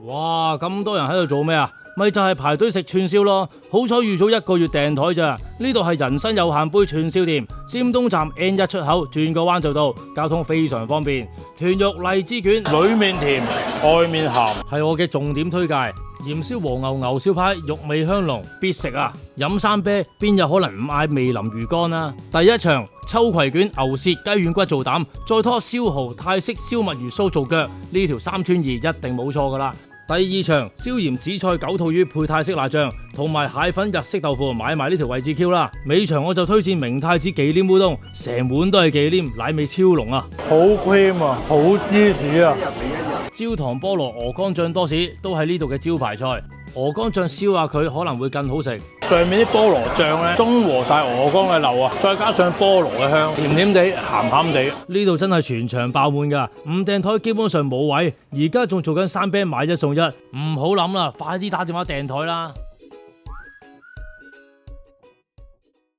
哇，咁多人喺度做咩啊？咪就係排隊食串燒咯。好彩預早1個月訂台咋。呢度係人生有限杯串燒店，尖東站 N1 出口，轉個彎就到，交通非常方便。豚肉荔枝卷，裏面甜，外面鹹，係我嘅重點推介。鹽燒和牛牛燒派，肉味香濃，必食啊！飲生啤邊有可能唔嗌味淋魚乾啊？第一場秋葵卷、牛舌、雞軟骨做膽，再拖燒蠔、泰式燒墨魚酥做腳，呢條3串2一定冇錯噶啦。第二場椒鹽紫菜九肚魚配泰式辣醬，同埋蟹粉日式豆腐，買埋呢條位置 Q 啦。尾場我就推薦明太子忌廉烏冬，成碗都係忌廉，奶味超濃啊！好 cream 啊，好芝士啊！焦糖菠蘿鵝肝醬多士都係呢度嘅招牌菜，鵝肝醬燒下佢可能會更好食。上面啲菠蘿醬咧，中和晒鵝肝嘅漏啊，再加上菠蘿嘅香，甜甜地、鹹鹹地。呢度真係全場爆滿㗎，唔訂台基本上冇位，而家仲做緊生啤買1送1，唔好諗啦，快啲打電話訂台啦！